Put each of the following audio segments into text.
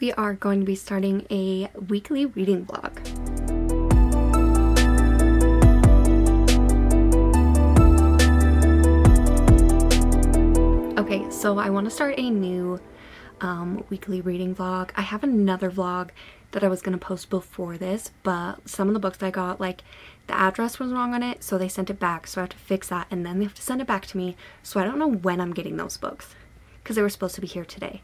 we are going to be starting a weekly reading vlog. Okay, so I want to start a new weekly reading vlog. I have another vlog that I was going to post before this, but some of the books I got, like, the address was wrong on it, so they sent it back, so I have to fix that, and then they have to send it back to me, so I don't know when I'm getting those books, because they were supposed to be here today,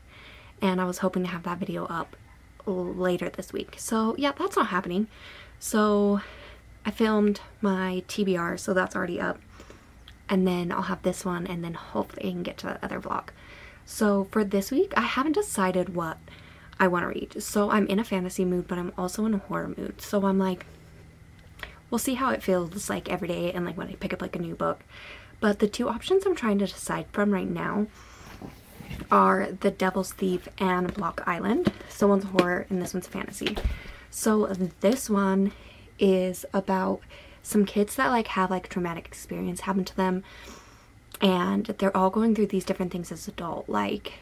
and I was hoping to have that video up later this week. So yeah, that's not happening. So I filmed my TBR, so that's already up, and then I'll have this one, and then hopefully I can get to that other vlog. So for this week, I haven't decided what I want to read. So I'm in a fantasy mood, but I'm also in a horror mood. So I'm like, we'll see how it feels like every day and like when I pick up like a new book. But the two options I'm trying to decide from right now are The Devil's Thief and Block Island. So one's horror and this one's fantasy. So this one is about some kids that like have like traumatic experience happen to them, and they're all going through these different things as adult, like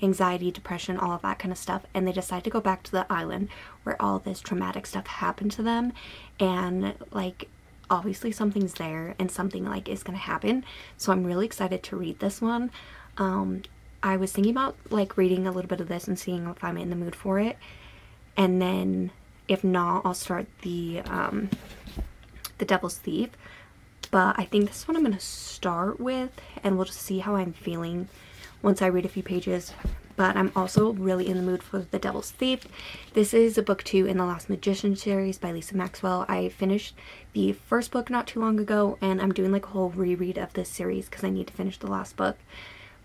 anxiety, depression, all of that kind of stuff, and they decide to go back to the island where all this traumatic stuff happened to them, and like obviously something's there and something like is gonna happen. So I'm really excited to read this one. I was thinking about like reading a little bit of this and seeing if I'm in the mood for it, and then if not, I'll start the Devil's Thief. But I think this is what I'm going to start with, and we'll just see how I'm feeling once I read a few pages. But I'm also really in the mood for The Devil's Thief. This is a book 2 in the Last Magician series by Lisa Maxwell. I finished the first book not too long ago, and I'm doing like a whole reread of this series because I need to finish the last book.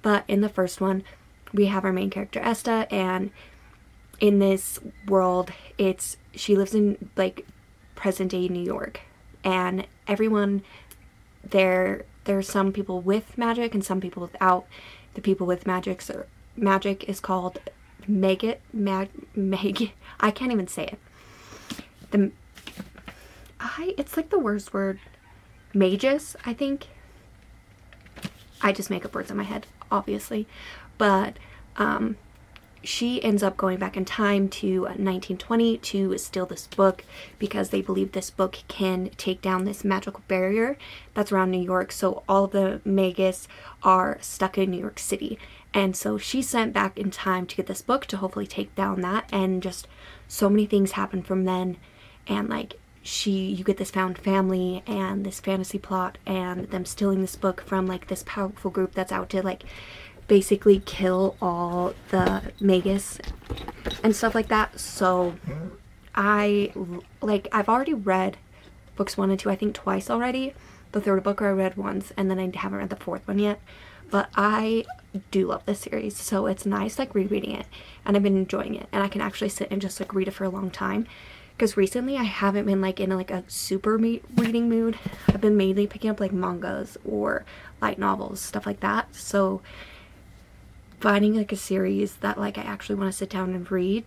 But in the first one, we have our main character Esta, and in this world, she lives in like present day New York, and everyone there's some people with magic and some people without. The people with magic is called I can't even say it. It's like the worst word. Magus, I think. I just make up words in my head, obviously. But she ends up going back in time to 1920 to steal this book because they believe this book can take down this magical barrier that's around New York. So all of the Magus are stuck in New York City. And so she's sent back in time to get this book to hopefully take down that. And just so many things happen from then. And like you get this found family and this fantasy plot and them stealing this book from like this powerful group that's out to like basically kill all the Magus and stuff like that. So I've already read books 1 and 2 I think twice already. The third book I read once, and then I haven't read the fourth one yet. But I do love this series, so it's nice like rereading it, and I've been enjoying it, and I can actually sit and just like read it for a long time. Because recently I haven't been like in like a super reading mood. I've been mainly picking up like mangas or light novels, stuff like that. So finding like a series that like I actually want to sit down and read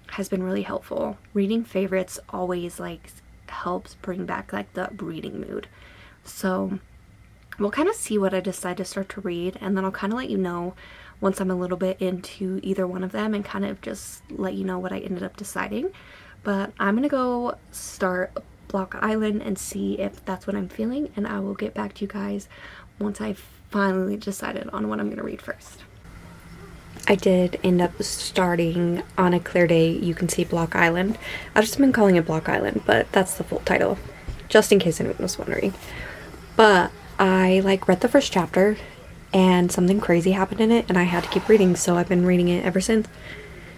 has been really helpful. Reading favorites always like helps bring back like the reading mood. So we'll kind of see what I decide to start to read, and then I'll kind of let you know once I'm a little bit into either one of them and kind of just let you know what I ended up deciding. But I'm gonna go start Block Island and see if that's what I'm feeling, and I will get back to you guys once I've finally decided on what I'm gonna read first. I did end up starting On a Clear Day You Can See Block Island. I've just been calling it Block Island, but that's the full title, just in case anyone was wondering. But I like read the first chapter and something crazy happened in it and I had to keep reading, so I've been reading it ever since.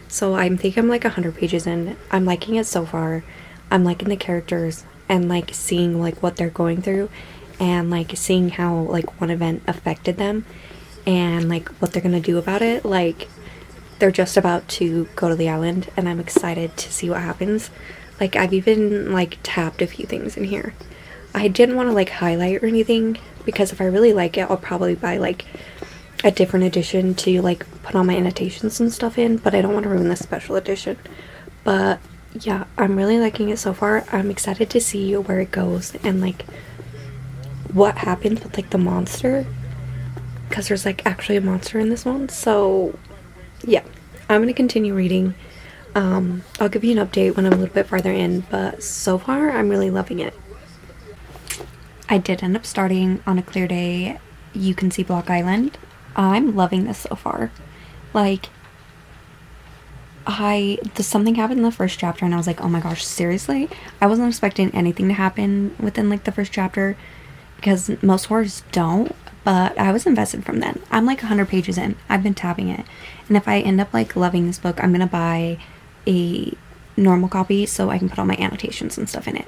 So I think I'm like 100 pages in. I'm liking it so far. I'm liking the characters and like seeing like what they're going through and like seeing how like one event affected them and like what they're gonna do about it. Like they're just about to go to the island and I'm excited to see what happens. Like I've even like tapped a few things in here. I didn't want to like highlight or anything because if I really like it I'll probably buy like a different edition to like put all my annotations and stuff in, but I don't want to ruin the special edition. But yeah, I'm really liking it so far. I'm excited to see where it goes and like what happens with like the monster, because there's like actually a monster in this one. So yeah, I'm gonna continue reading. I'll give you an update when I'm a little bit farther in, but so far I'm really loving it. I did end up starting on a clear day. You Can See Block Island. I'm loving this so far. Like, something happened in the first chapter and I was like, oh my gosh, seriously? I wasn't expecting anything to happen within like the first chapter because most horrors don't, but I was invested from then. I'm like 100 pages in. I've been tapping it. And if I end up like loving this book, I'm gonna buy a normal copy so I can put all my annotations and stuff in it.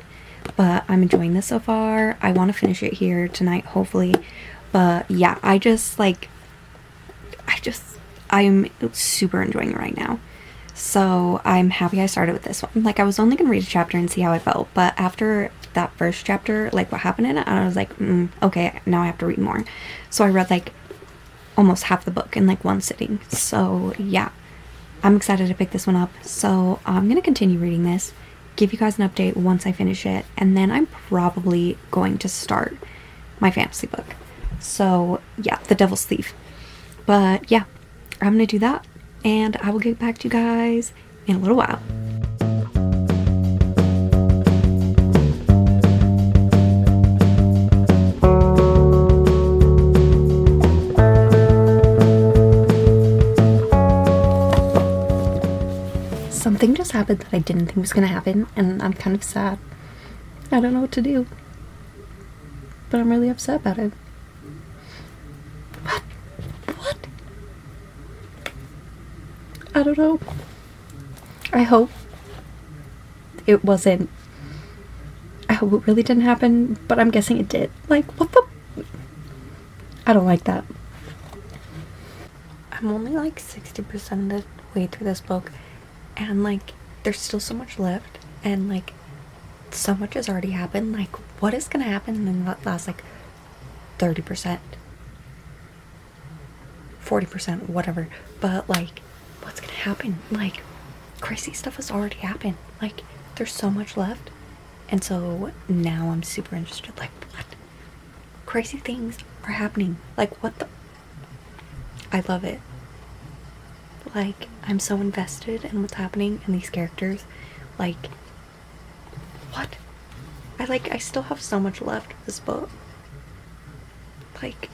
But I'm enjoying this so far. I want to finish it here tonight, hopefully. But yeah, I'm super enjoying it right now. So I'm happy I started with this one. Like, I was only gonna read a chapter and see how I felt, but after that first chapter, like what happened in it, I was like, okay, now I have to read more. So I read like almost half the book in like one sitting. So yeah, I'm excited to pick this one up. So I'm gonna continue reading this, give you guys an update once I finish it, and then I'm probably going to start my fantasy book. So yeah, The Devil's Thief. But yeah, I'm gonna do that, and I will get back to you guys in a little while. Something just happened that I didn't think was gonna happen, and I'm kind of sad. I don't know what to do, but I'm really upset about it. What? I don't know. I hope it wasn't. I hope it really didn't happen, but I'm guessing it did. Like, what the? I don't like that. I'm only like 60% of the way through this book, and like, there's still so much left, and like, so much has already happened. Like, what is gonna happen in that last like 30%? 40%, whatever. But like, what's gonna happen? Like, crazy stuff has already happened. Like, there's so much left, and so now I'm super interested. Like, what crazy things are happening? Like, what the? I love it. Like, I'm so invested in what's happening in these characters. Like, what? I still have so much left of this book. Like,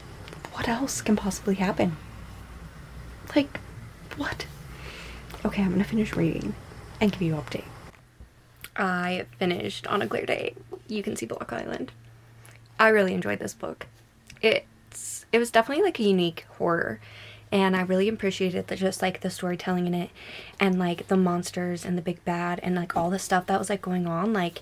what else can possibly happen? Like, what? Okay, I'm gonna finish reading and give you an update. I finished On a Clear Day, You Can See Block Island. I really enjoyed this book. It was definitely like a unique horror, and I really appreciated just like the storytelling in it, and like the monsters and the big bad and like all the stuff that was like going on. Like,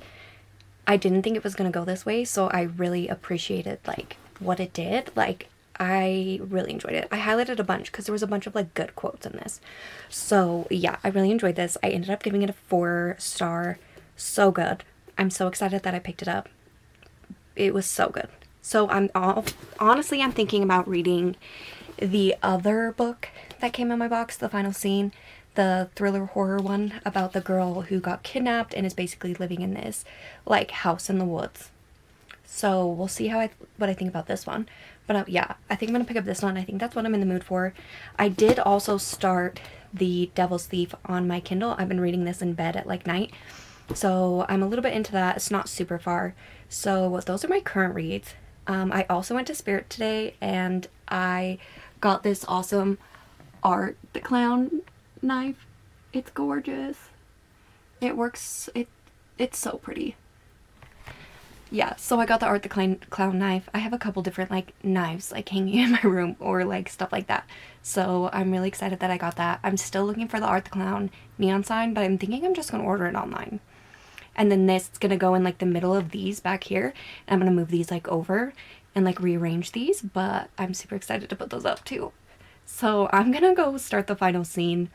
I didn't think it was gonna go this way, so I really appreciated like what it did. Like, I really enjoyed it. I highlighted a bunch because there was a bunch of like good quotes in this. So yeah, I really enjoyed this. I ended up giving it a 4-star. So good. I'm so excited that I picked it up. It was so good. So honestly, I'm thinking about reading the other book that came in my box, The Final Scene, the thriller horror one about the girl who got kidnapped and is basically living in this like house in the woods. So we'll see what I think about this one. But yeah, I think I'm gonna pick up this one. I think that's what I'm in the mood for. I did also start The Devil's Thief on my Kindle. I've been reading this in bed at like night, so I'm a little bit into that. It's not super far. So those are my current reads. I also went to Spirit today, and I got this awesome Art the Clown knife. It's gorgeous. It works. It's so pretty. Yeah, so I got the Art the Clown knife. I have a couple different like knives like hanging in my room or like stuff like that. So I'm really excited that I got that. I'm still looking for the Art the Clown neon sign, but I'm thinking I'm just gonna order it online. And then this is gonna go in like the middle of these back here. And I'm gonna move these like over and like rearrange these, but I'm super excited to put those up too. So I'm gonna go start The Final Scene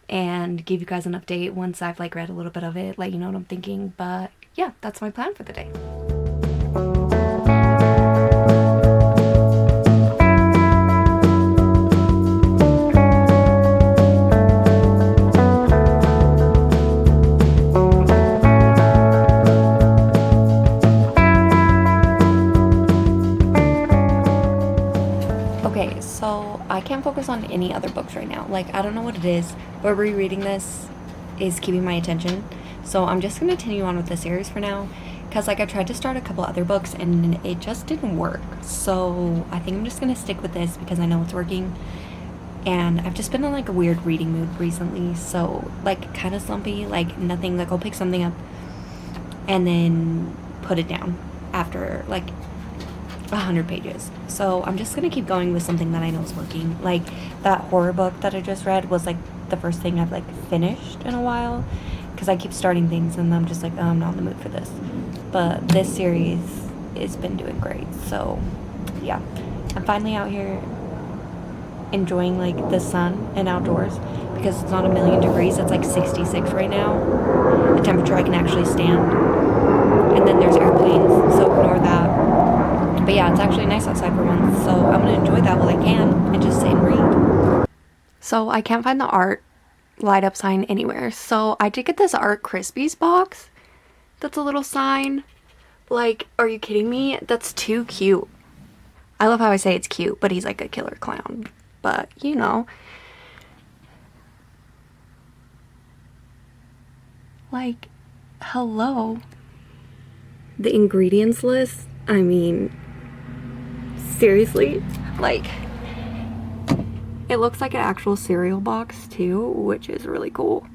and give you guys an update once I've like read a little bit of it, let you know what I'm thinking. But yeah, that's my plan for the day. Okay, so I can't focus on any other books right now. Like, I don't know what it is, but rereading this is keeping my attention. So I'm just going to continue on with the series for now. Because, like, I tried to start a couple other books and it just didn't work. So I think I'm just going to stick with this because I know it's working. And I've just been in, like, a weird reading mood recently. So, like, kind of slumpy. Like, nothing. Like, I'll pick something up and then put it down after, like, 100 pages. So I'm just going to keep going with something that I know is working. Like, that horror book that I just read was, like, the first thing I've, like, finished in a while. Because I keep starting things and I'm just like, oh, I'm not in the mood for this. But this series has been doing great. So, yeah. I'm finally out here enjoying, like, the sun and outdoors. Because it's not 1,000,000 degrees. It's, like, 66 right now. A temperature I can actually stand. And then there's airplanes, so ignore that. But, yeah, it's actually nice outside for once. So I'm going to enjoy that while I can and just sit and read. So I can't find the art light up sign anywhere. So I did get this Art Krispies box. That's a little sign. Like, are you kidding me? That's too cute. I love how I say it's cute, but he's like a killer clown. But, you know. Like, hello. The ingredients list, I mean, seriously? Like, it looks like an actual cereal box too, which is really cool.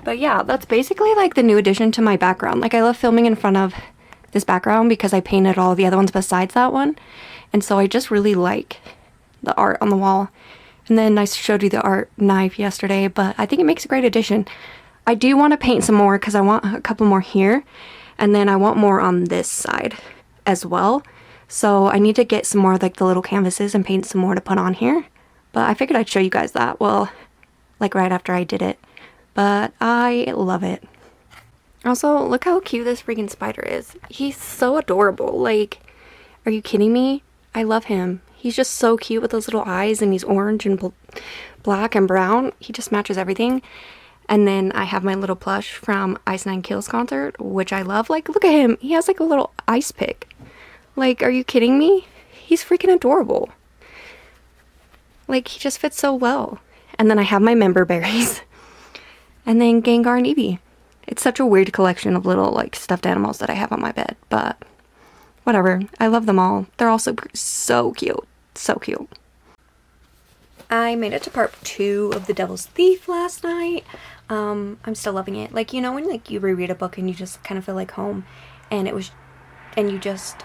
But yeah, that's basically like the new addition to my background. Like, I love filming in front of this background because I painted all the other ones besides that one. And so I just really like the art on the wall. And then I showed you the art knife yesterday, but I think it makes a great addition. I do want to paint some more because I want a couple more here. And then I want more on this side as well. So I need to get some more like the little canvases and paint some more to put on here. But I figured I'd show you guys that, well, like right after I did it. But I love it. Also, look how cute this freaking spider is. He's so adorable. Like, are you kidding me? I love him. He's just so cute with those little eyes, and he's orange and black and brown. He just matches everything. And then I have my little plush from Ice Nine Kills concert, which I love. Like, look at him. He has like a little ice pick. Like, are you kidding me? He's freaking adorable. Like, he just fits so well. And then I have my member berries. And then Gengar and Eevee. It's such a weird collection of little, like, stuffed animals that I have on my bed. But whatever. I love them all. They're all so cute. So cute. I made it to part 2 of The Devil's Thief last night. I'm still loving it. Like, you know when, like, you reread a book and you just kind of feel like home. And you just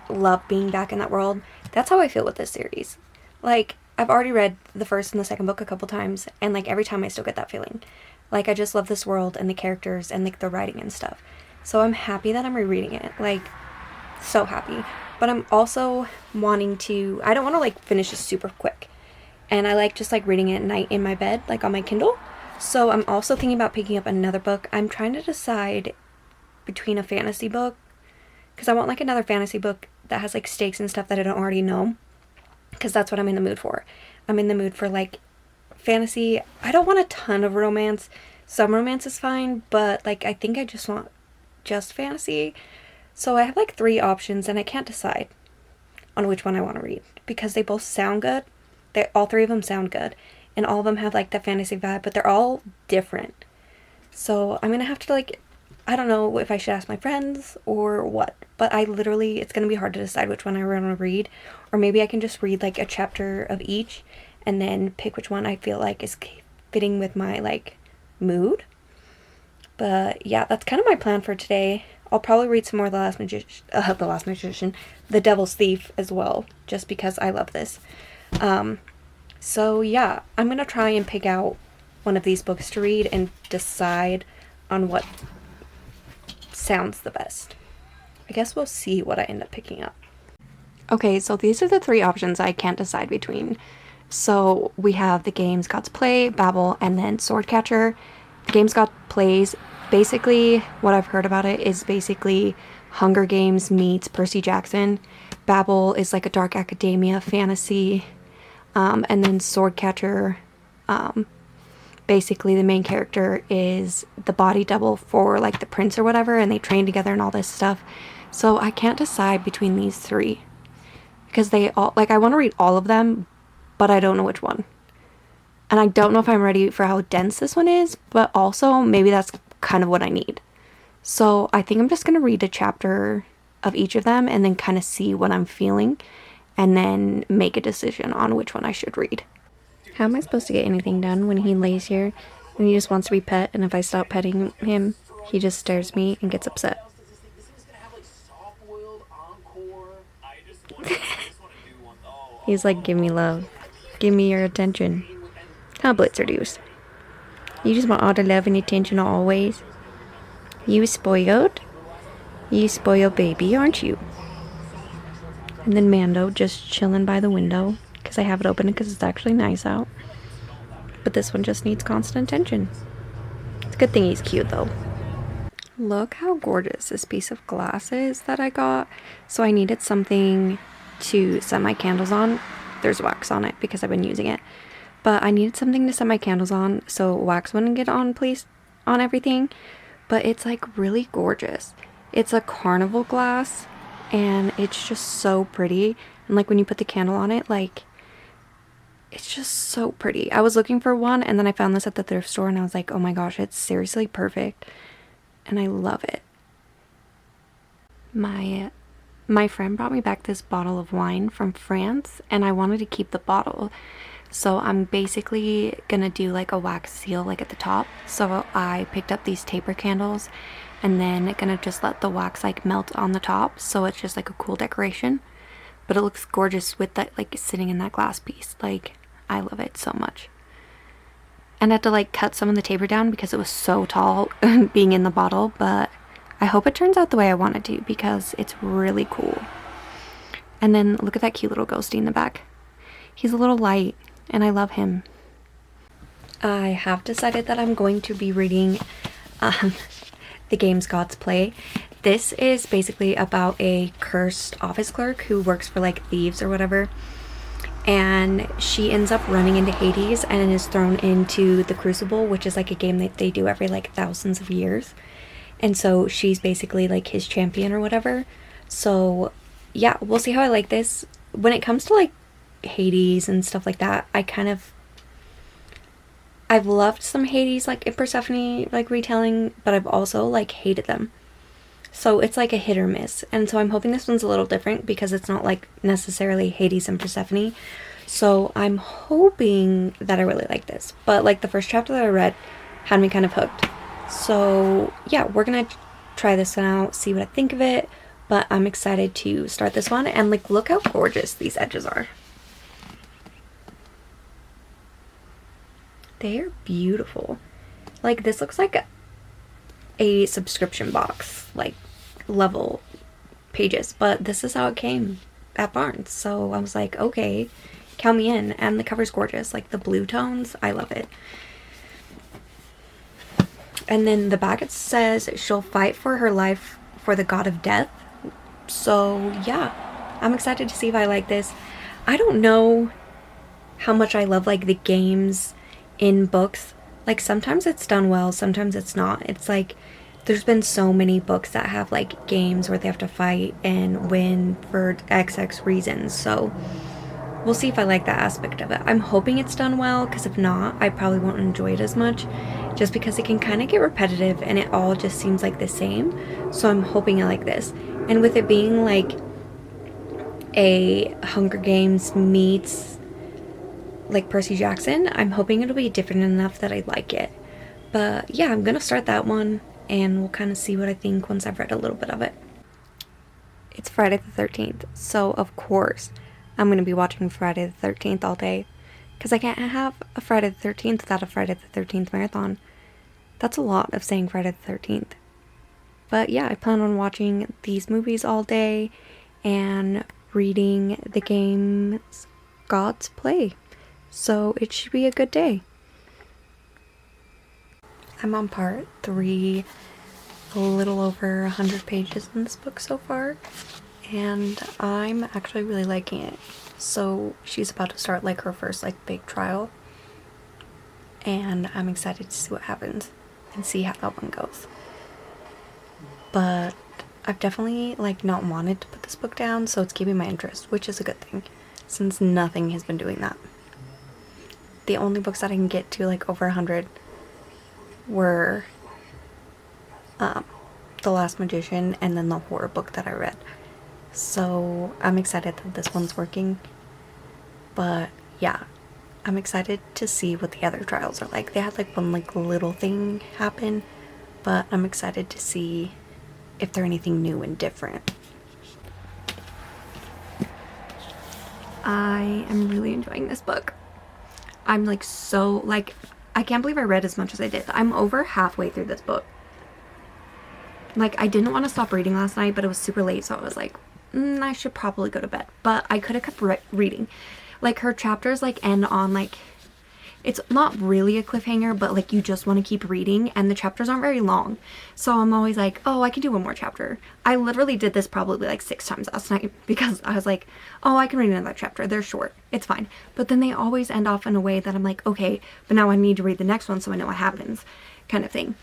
love being back in that world. That's how I feel with this series. Like, I've already read the first and the second book a couple times, and, like, every time I still get that feeling. Like, I just love this world and the characters and, like, the writing and stuff. So I'm happy that I'm rereading it. Like, so happy. But I'm also wanting to, I don't want to, like, finish this super quick. And I like just, like, reading it at night in my bed, like, on my Kindle. So I'm also thinking about picking up another book. I'm trying to decide between a fantasy book, because I want, like, another fantasy book that has, like, stakes and stuff that I don't already know. Because that's what I'm in the mood for. I'm in the mood for, like, fantasy. I don't want a ton of romance. Some romance is fine, but, like, I think I just want just fantasy. So I have, like, 3 options, and I can't decide on which one I want to read. Because they both sound good. All 3 of them sound good. And all of them have, like, the fantasy vibe, but they're all different. So I'm going to have to, like, I don't know if I should ask my friends or what. But I literally, it's going to be hard to decide which one I want to read. Or maybe I can just read, like, a chapter of each and then pick which one I feel like is fitting with my, like, mood. But, yeah, that's kind of my plan for today. I'll probably read some more The Last Magician, The Devil's Thief as well, just because I love this. So, yeah, I'm going to try and pick out one of these books to read and decide on what sounds the best. I guess we'll see what I end up picking up. Okay, so these are the 3 options I can't decide between. So we have the games God's Play, Babel, and then Swordcatcher. The games God Plays, basically what I've heard about it is basically Hunger Games meets Percy Jackson. Babel is like a dark academia fantasy. And then Swordcatcher, basically the main character is the body double for like the prince or whatever, and they train together and all this stuff. So I can't decide between these 3 because they all, like, I want to read all of them, but I don't know which one. And I don't know if I'm ready for how dense this one is, but also maybe that's kind of what I need. So I think I'm just going to read a chapter of each of them and then kind of see what I'm feeling and then make a decision on which one I should read. How am I supposed to get anything done when he lays here and he just wants to be pet, and if I stop petting him, he just stares at me and gets upset? He's like, give me love. Give me your attention. How Blitzerdoos. You just want all the love and attention always. You spoiled? You spoiled baby, aren't you? And then Mando just chilling by the window because I have it open because it's actually nice out. But this one just needs constant attention. It's a good thing he's cute though. Look how gorgeous this piece of glass is that I got. So I needed something to set my candles on. There's wax on it because I've been using it. But I needed something to set my candles on so wax wouldn't get on everything. But it's like really gorgeous. It's a carnival glass and it's just so pretty. And like when you put the candle on it, like it's just so pretty. I was looking for one and then I found this at the thrift store and I was like, oh my gosh, it's seriously perfect. And I love it. My friend brought me back this bottle of wine from France and I wanted to keep the bottle. So I'm basically gonna do like a wax seal like at the top. So I picked up these taper candles and then gonna just let the wax like melt on the top. So it's just like a cool decoration. But it looks gorgeous with that like sitting in that glass piece. Like I love it so much. And I had to like cut some of the taper down because it was so tall being in the bottle, but I hope it turns out the way I want it to because it's really cool. And then look at that cute little ghostie in the back. He's a little light and I love him. I have decided that I'm going to be reading The Games Gods Play. This is basically about a cursed office clerk who works for like thieves or whatever. And she ends up running into Hades and is thrown into the Crucible, which is like a game that they do every like thousands of years. And so she's basically like his champion or whatever. So yeah, we'll see how I like this. When it comes to like Hades and stuff like that, I've loved some Hades like in Persephone like retelling, but I've also like hated them. So it's like a hit or miss. And so I'm hoping this one's a little different because it's not like necessarily Hades and Persephone. So I'm hoping that I really like this. But like the first chapter that I read had me kind of hooked. So yeah, we're gonna try this one out, see what I think of it. But I'm excited to start this one. And like, look how gorgeous these edges are. They are beautiful. Like this looks like a subscription box, like level pages, but this is how it came at Barnes. So I was like, okay, count me in. And the cover's gorgeous, like the blue tones, I love it. And then the back, it says she'll fight for her life for the god of death. So yeah, I'm excited to see if I like this. I don't know how much I love like the games in books. Like sometimes it's done well, sometimes it's not. It's like there's been so many books that have like games where they have to fight and win for XX reasons. So we'll see if I like that aspect of it. I'm hoping it's done well, because if not, I probably won't enjoy it as much, just because it can kind of get repetitive and it all just seems like the same. So I'm hoping I like this. And with it being like a Hunger Games meets like Percy Jackson, I'm hoping it'll be different enough that I like it. But yeah, I'm gonna start that one and we'll kind of see what I think once I've read a little bit of it. It's Friday the 13th, so of course I'm gonna be watching Friday the 13th all day, because I can't have a Friday the 13th without a Friday the 13th marathon. That's a lot of saying Friday the 13th. But yeah, I plan on watching these movies all day and reading The Games Gods Play. So it should be a good day. I'm on part 3, a little over 100 pages in this book so far, and I'm actually really liking it. So she's about to start like her first like big trial, and I'm excited to see what happens and see how that one goes. But I've definitely like not wanted to put this book down, so it's keeping my interest, which is a good thing since nothing has been doing that. the only books that I can get to like over 100 were The Last Magician and then the horror book that I read. So I'm excited that this one's working. But yeah, I'm excited to see what the other trials are like. They had like one like little thing happen, but I'm excited to see if they're anything new and different. I am really enjoying this book. I'm like so like, I can't believe I read as much as I did. I'm over halfway through this book. Like, I didn't want to stop reading last night, but it was super late, so I was like, I should probably go to bed. But I could have kept reading. Like, her chapters like end on like, it's not really a cliffhanger, but like you just want to keep reading, and the chapters aren't very long. So I'm always like, oh, I can do one more chapter. I literally did this probably like 6 times last night because I was like, oh, I can read another chapter. They're short. It's fine. But then they always end off in a way that I'm like, okay, but now I need to read the next one so I know what happens, kind of thing.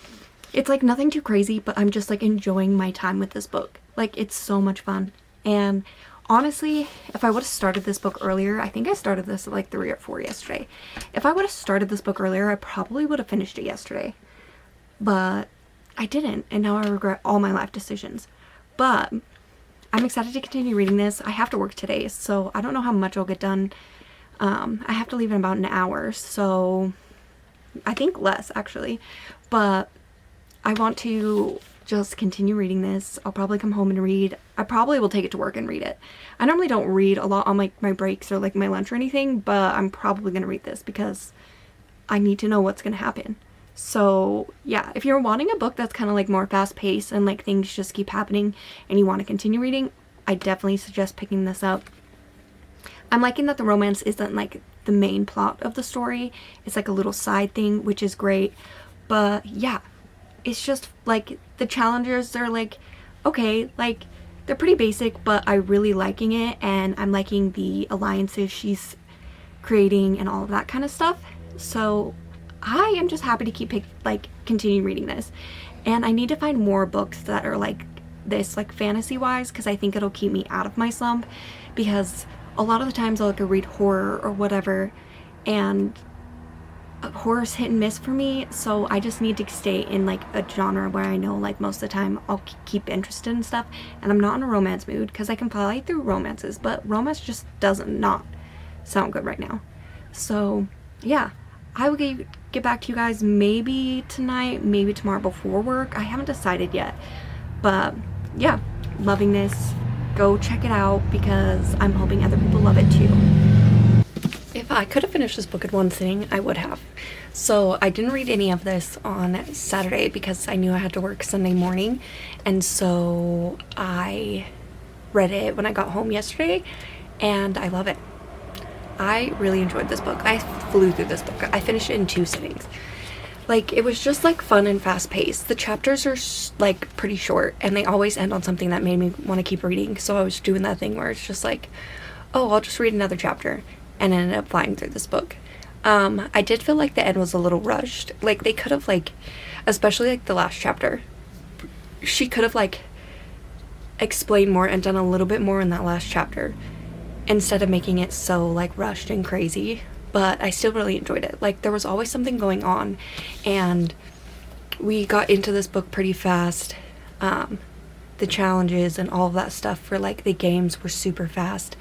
It's like nothing too crazy, but I'm just like enjoying my time with this book. Like, it's so much fun. And honestly, if I would have started this book earlier, I think I started this at like 3 or 4 yesterday. If I would have started this book earlier, I probably would have finished it yesterday. But I didn't, and now I regret all my life decisions. But I'm excited to continue reading this. I have to work today, so I don't know how much I'll get done. I have to leave in about an hour, so I think less actually. But I want to just continue reading this. I'll probably come home and read. I probably will take it to work and read it. I normally don't read a lot on like my breaks or like my lunch or anything, but I'm probably going to read this because I need to know what's going to happen. So yeah, if you're wanting a book that's kind of like more fast paced and like things just keep happening and you want to continue reading, I definitely suggest picking this up. I'm liking that the romance isn't like the main plot of the story. It's like a little side thing, which is great. But yeah, it's just like the challenges are like, okay, like they're pretty basic, but I'm really liking it, and I'm liking the alliances she's creating and all of that kind of stuff. So I am just happy to keep continue reading this, and I need to find more books that are like this, like fantasy wise, because I think it'll keep me out of my slump, because a lot of the times I'll like read horror or whatever, and horror's hit and miss for me, so I just need to stay in like a genre where I know like most of the time I'll keep interested in stuff, and I'm not in a romance mood because I can fly through romances, but romance just doesn't not sound good right now. So yeah, I will get back to you guys maybe tonight, maybe tomorrow before work. I haven't decided yet, but yeah, loving this. Go check it out because I'm hoping other people love it too. If I could have finished this book in one sitting, I would have. So I didn't read any of this on Saturday because I knew I had to work Sunday morning, and so I read it when I got home yesterday, and I love it. I really enjoyed this book. I flew through this book. I finished it in 2 sittings. Like, it was just like fun and fast paced. The chapters are like pretty short, and they always end on something that made me want to keep reading. So I was doing that thing where it's just like, oh, I'll just read another chapter, and ended up flying through this book. I did feel like the end was a little rushed. Like, they could have like, especially like the last chapter, she could have like explained more and done a little bit more in that last chapter instead of making it so like rushed and crazy. But I still really enjoyed it. Like, there was always something going on, and we got into this book pretty fast. The challenges and all of that stuff for like the games were super fast.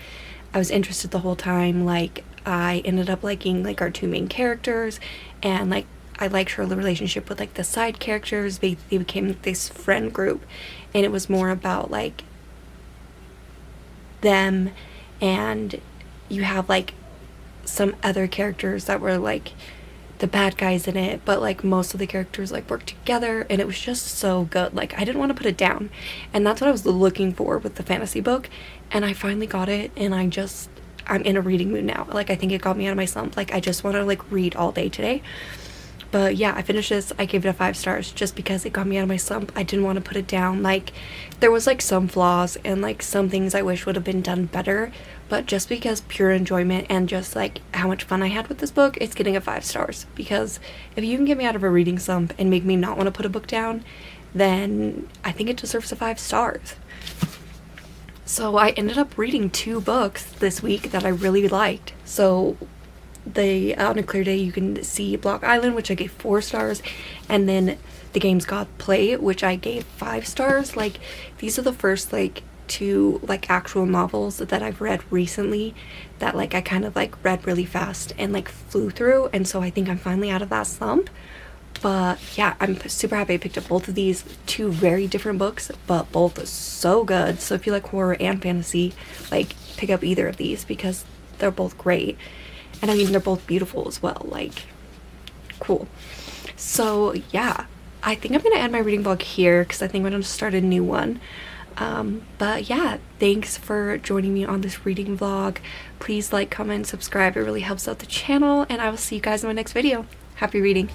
I was interested the whole time. Like, I ended up liking like our 2 main characters, and like I liked her relationship with like the side characters. They became this friend group, and it was more about like them, and you have like some other characters that were like the bad guys in it, but like most of the characters like worked together, and it was just so good. Like, I didn't want to put it down, and that's what I was looking for with the fantasy book, and I finally got it, and I'm in a reading mood now. Like, I think it got me out of my slump. Like, I just want to like read all day today. But yeah, I finished this. I gave it a 5 stars just because it got me out of my slump. I didn't want to put it down. Like, there was like some flaws and like some things I wish would have been done better, but just because pure enjoyment and just like how much fun I had with this book, it's getting a 5 stars. Because if you can get me out of a reading slump and make me not want to put a book down, then I think it deserves a 5 stars. So I ended up reading 2 books this week that I really liked. So the On a Clear Day You Can See Block Island, which I gave 4 stars, and then The Games God Play, which I gave 5 stars. Like, these are the first like 2 like actual novels that I've read recently that like I kind of like read really fast and like flew through, and so I think I'm finally out of that slump. But yeah, I'm super happy I picked up both of these. 2 very different books, but both so good. So if you like horror and fantasy, like, pick up either of these because they're both great. And I mean, they're both beautiful as well. Like, cool. So yeah, I think I'm gonna end my reading vlog here because I think I'm gonna start a new one. But yeah, thanks for joining me on this reading vlog. Please like, comment, subscribe. It really helps out the channel, and I will see you guys in my next video. Happy reading.